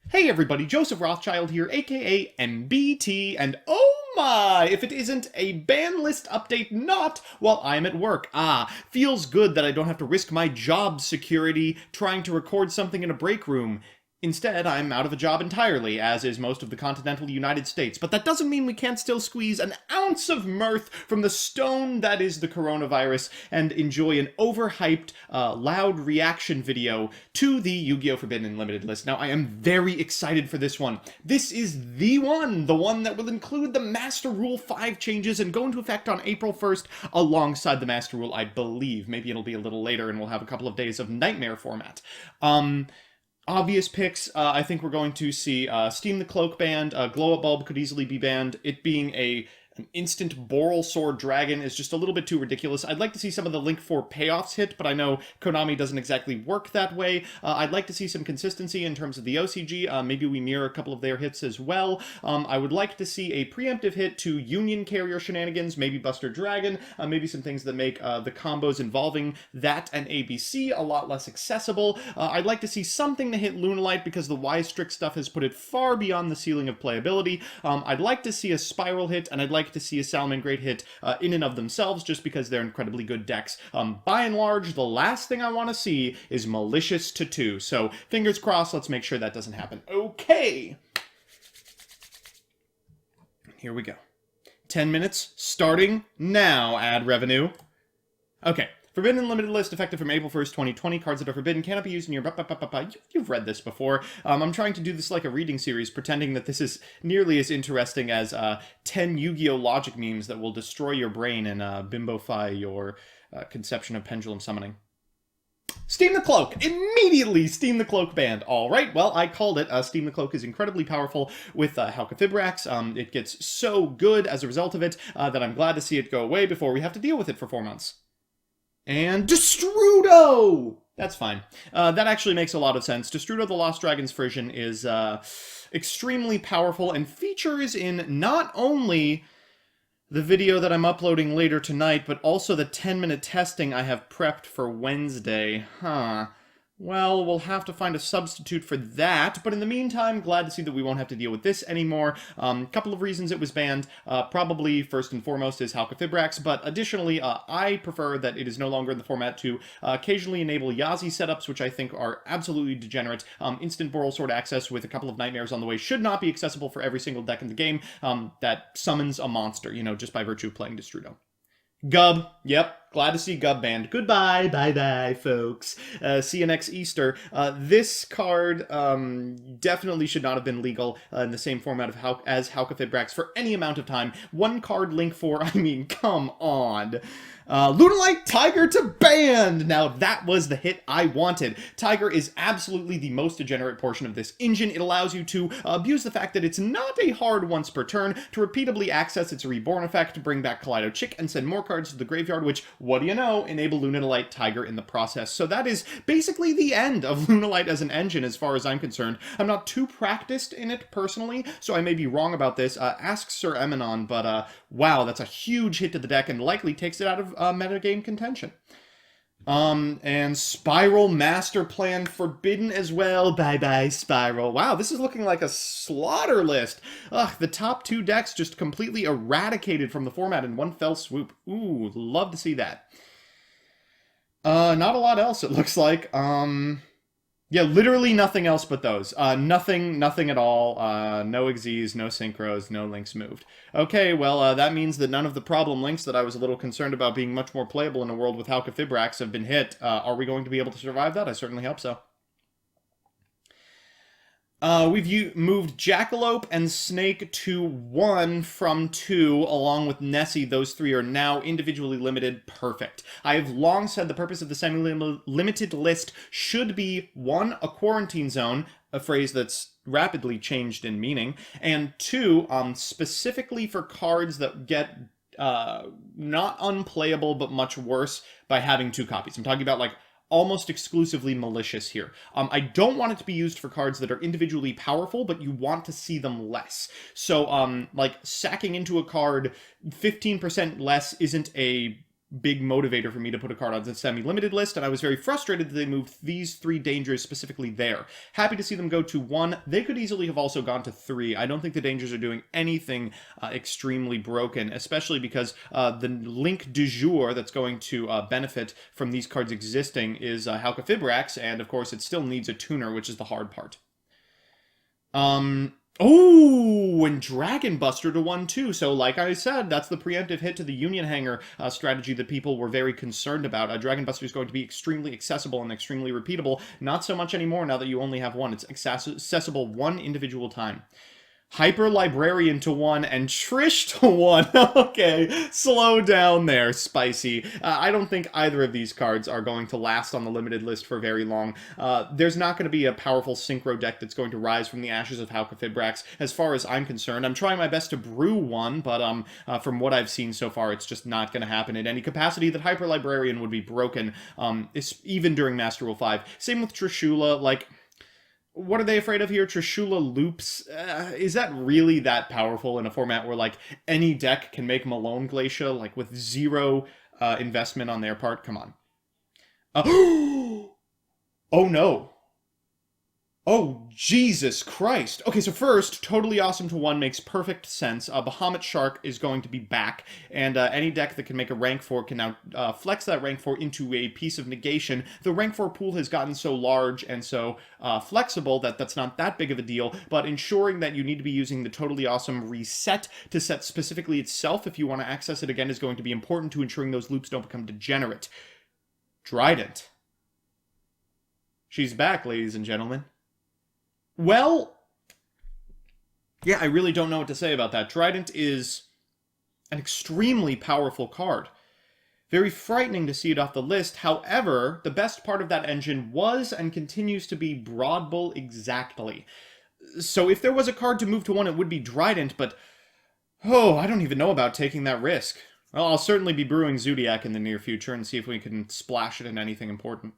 Hey everybody, Joseph Rothschild here, aka MBT, and oh my, if it isn't a ban list update not while I'm at work. Feels good that I don't have to risk my job security trying to record something in a break room. Instead, I'm out of a job entirely, as is most of the continental United States. But that doesn't mean we can't still squeeze an ounce of mirth from the stone that is the coronavirus and enjoy an overhyped, loud reaction video to the Yu-Gi-Oh! Forbidden Unlimited list. Now, I am very excited for this one. This is the one that will include the Master Rule 5 changes and go into effect on April 1st alongside the Master Rule, I believe. Maybe it'll be a little later and we'll have a couple of days of Nightmare format. Obvious picks, I think we're going to see Steam the Cloak banned, Glow Up Bulb could easily be banned, it being an instant Boral Sword Dragon is just a little bit too ridiculous. I'd like to see some of the Link 4 payoffs hit, but I know Konami doesn't exactly work that way. I'd like to see some consistency in terms of the OCG. Maybe we mirror a couple of their hits as well. I would like to see a preemptive hit to Union Carrier shenanigans, maybe Buster Dragon, maybe some things that make the combos involving that and ABC a lot less accessible. I'd like to see something to hit Lunalight because the Y-Strict stuff has put it far beyond the ceiling of playability. I'd like to see a Spiral hit, and I'd like to see a Salamangreat hit in and of themselves just because they're incredibly good decks. By and large, the last thing I want to see is Malicious to 2, so fingers crossed, let's make sure that doesn't happen. Okay! Here we go. 10 minutes, starting now, ad revenue. Okay. Forbidden Unlimited list effective from April 1st, 2020. Cards that are forbidden cannot be used in your... You've read this before. I'm trying to do this like a reading series, pretending that this is nearly as interesting as 10 Yu-Gi-Oh! Logic memes that will destroy your brain and bimbofy your conception of pendulum summoning. Steam the Cloak! Immediately Steam the Cloak banned. Alright, well, I called it. Steam the Cloak is incredibly powerful with Halqifibrax. It gets so good as a result of it that I'm glad to see it go away before we have to deal with it for 4 months. And Destrudo! That's fine. That actually makes a lot of sense. Destrudo the Lost Dragon's Frisian is extremely powerful and features in not only the video that I'm uploading later tonight, but also the 10-minute testing I have prepped for Wednesday. Well, we'll have to find a substitute for that, but in the meantime, glad to see that we won't have to deal with this anymore. Couple of reasons it was banned. Probably, first and foremost, is Halqifibrax, but additionally, I prefer that it is no longer in the format to occasionally enable Yazi setups, which I think are absolutely degenerate. Instant Boral Sword access with a couple of Nightmares on the way should not be accessible for every single deck in the game that summons a monster, just by virtue of playing Destrudo. Gub, yep, glad to see Gub banned. Goodbye, bye-bye, folks. See you next Easter. This card definitely should not have been legal in the same format as Halqifibrax for any amount of time. One card Link 4, I mean, come on. Lunalight Tiger to banned! Now that was the hit I wanted. Tiger is absolutely the most degenerate portion of this engine. It allows you to abuse the fact that it's not a hard once per turn, to repeatedly access its Reborn effect, to bring back Kaleido Chick, and send more cards to the graveyard, which, what do you know, enable Lunalight Tiger in the process. So that is basically the end of Lunalight as an engine as far as I'm concerned. I'm not too practiced in it personally, so I may be wrong about this. Ask Sir Eminon, but wow, that's a huge hit to the deck and likely takes it out of metagame contention. And Spiral Master Plan forbidden as well. Bye-bye, Spiral. Wow, this is looking like a slaughter list. Ugh, the top 2 decks just completely eradicated from the format in one fell swoop. Ooh, love to see that. Not a lot else, it looks like. Yeah, literally nothing else but those. Nothing at all. No Xyzs, no Synchros, no links moved. Okay, well, that means that none of the problem links that I was a little concerned about being much more playable in a world with Halqifibrax have been hit. Are we going to be able to survive that? I certainly hope so. We've moved Jackalope and Snake to 1 from 2, along with Nessie. Those 3 are now individually limited. Perfect. I have long said the purpose of the semi-limited list should be 1, a quarantine zone, a phrase that's rapidly changed in meaning, and 2, specifically for cards that get not unplayable, but much worse by having 2 copies. I'm talking about, like, almost exclusively malicious here. I don't want it to be used for cards that are individually powerful, but you want to see them less. So, like, sacking into a card 15% less isn't a big motivator for me to put a card on the semi-limited list, and I was very frustrated that they moved these 3 dangers specifically there. Happy to see them go to 1. They could easily have also gone to 3. I don't think the dangers are doing anything extremely broken, especially because the link du jour that's going to benefit from these cards existing is Halka Fibrax, and of course it still needs a tuner, which is the hard part. Oh, and Dragon Buster to 1 too. So like I said, that's the preemptive hit to the Union Hanger strategy that people were very concerned about. Dragon Buster is going to be extremely accessible and extremely repeatable. Not so much anymore now that you only have 1. It's accessible 1 individual time. Hyper Librarian to 1 and Trish to 1. Okay, slow down there, Spicy. I don't think either of these cards are going to last on the limited list for very long. There's not going to be a powerful synchro deck that's going to rise from the ashes of Halka Fibrax, as far as I'm concerned. I'm trying my best to brew one, but from what I've seen so far, it's just not going to happen in any capacity that Hyper Librarian would be broken, even during Master Rule 5. Same with Trishula, like... What are they afraid of here? Trishula Loops? Is that really that powerful in a format where, like, any deck can make Malone Glacier, like, with 0 investment on their part? Come on. Oh, no. Oh, Jesus Christ. Okay, so first, Totally Awesome to 1 makes perfect sense. Bahamut Shark is going to be back, and any deck that can make a rank 4 can now flex that rank 4 into a piece of negation. The rank 4 pool has gotten so large and so flexible that that's not that big of a deal, but ensuring that you need to be using the Totally Awesome reset to set specifically itself if you want to access it again is going to be important to ensuring those loops don't become degenerate. Trident. She's back, ladies and gentlemen. Well, yeah, I really don't know what to say about that. Trident is an extremely powerful card. Very frightening to see it off the list. However, the best part of that engine was and continues to be Broad Bull exactly. So if there was a card to move to 1, it would be Trident, but... Oh, I don't even know about taking that risk. Well, I'll certainly be brewing Zodiac in the near future and see if we can splash it in anything important.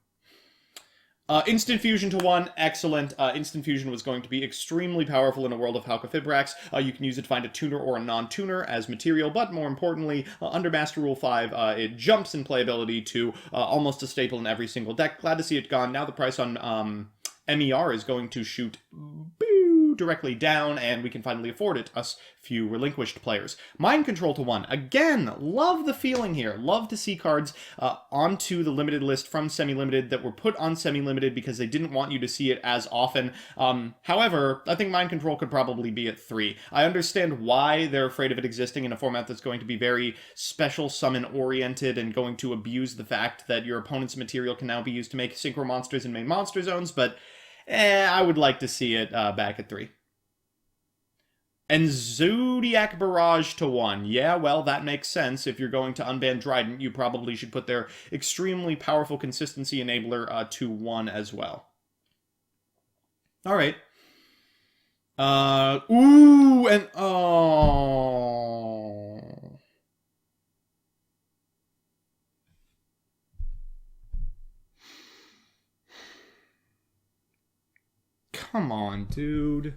Instant Fusion to 1, excellent. Instant Fusion was going to be extremely powerful in a world of Halka Fibrax. You can use it to find a tuner or a non-tuner as material, but more importantly, under Master Rule 5, it jumps in playability to almost a staple in every single deck. Glad to see it gone. Now the price on MER is going to shoot directly down, and we can finally afford it, us few relinquished players. Mind Control to 1. Again, love the feeling here. Love to see cards onto the limited list from semi-limited that were put on semi-limited because they didn't want you to see it as often. However, I think Mind Control could probably be at 3. I understand why they're afraid of it existing in a format that's going to be very special summon-oriented and going to abuse the fact that your opponent's material can now be used to make synchro monsters in main monster zones, but I would like to see it back at 3. And Zodiac Barrage to 1. Yeah, well, that makes sense. If you're going to unban Trident, you probably should put their extremely powerful consistency enabler to 1 as well. Alright. Ooh, and... Oh... Come on, dude.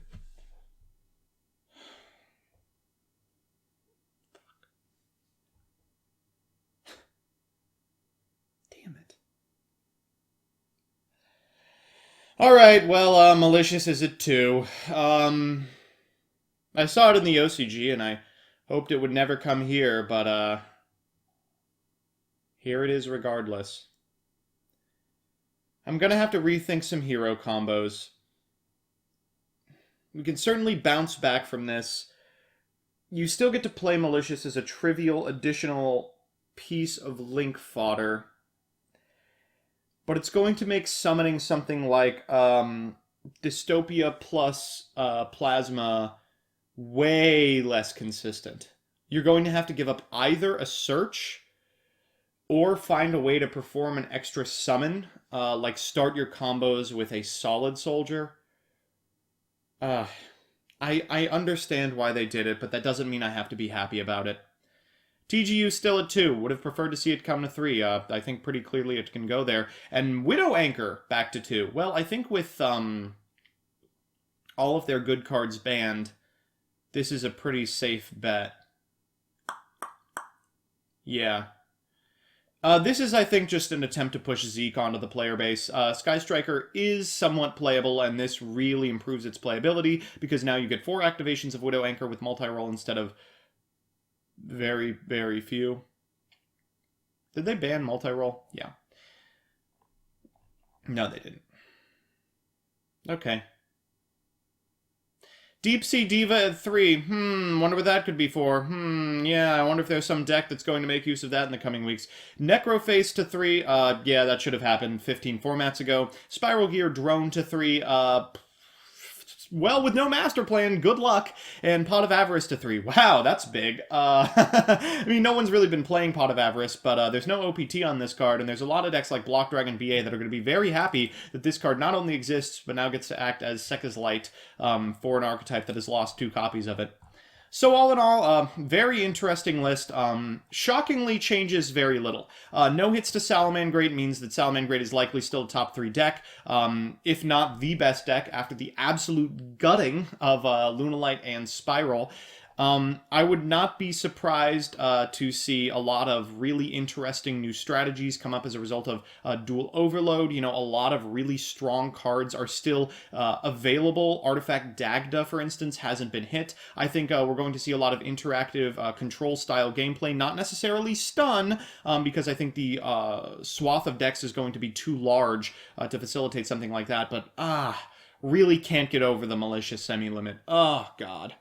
Damn it. Alright, well, Malicious is at 2. I saw it in the OCG, and I hoped it would never come here, but, here it is regardless. I'm gonna have to rethink some hero combos. We can certainly bounce back from this. You still get to play Malicious as a trivial additional piece of link fodder. But it's going to make summoning something like Dystopia plus Plasma way less consistent. You're going to have to give up either a search or find a way to perform an extra summon, like start your combos with a solid soldier. I understand why they did it, but that doesn't mean I have to be happy about it. TGU still at 2. Would have preferred to see it come to 3. I think pretty clearly it can go there. And Widow Anchor back to 2. Well, I think with all of their good cards banned, this is a pretty safe bet. Yeah. This is, I think, just an attempt to push Zeke onto the player base. Sky Striker is somewhat playable, and this really improves its playability, because now you get 4 activations of Widow Anchor with multi-roll instead of very, very few. Did they ban multi-roll? Yeah. No, they didn't. Okay. Deep Sea Diva at 3. Wonder what that could be for. Yeah, I wonder if there's some deck that's going to make use of that in the coming weeks. Necroface to 3. Yeah, that should have happened 15 formats ago. Spiral Gear Drone to 3. Well, with no master plan, good luck. And Pot of Avarice to 3. Wow, that's big. I mean, no one's really been playing Pot of Avarice, but there's no OPT on this card, and there's a lot of decks like Block Dragon BA that are going to be very happy that this card not only exists, but now gets to act as Sekka's Light for an archetype that has lost 2 copies of it. So all in all, very interesting list. Shockingly changes very little. No hits to Salamangrate means that Salamangrate is likely still a top 3 deck, if not the best deck after the absolute gutting of Lunalight and Spiral. I would not be surprised to see a lot of really interesting new strategies come up as a result of Dual Overload. You know, a lot of really strong cards are still available. Artifact Dagda, for instance, hasn't been hit. I think we're going to see a lot of interactive control-style gameplay, not necessarily stun, because I think the swath of decks is going to be too large to facilitate something like that, but really can't get over the Malicious Semi-Limit. Oh, God.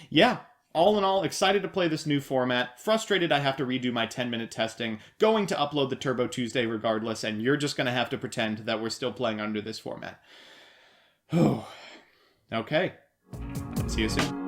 Yeah, all in all, excited to play this new format. Frustrated I have to redo my 10-minute testing. Going to upload the Turbo Tuesday regardless, and you're just going to have to pretend that we're still playing under this format. Okay. See you soon.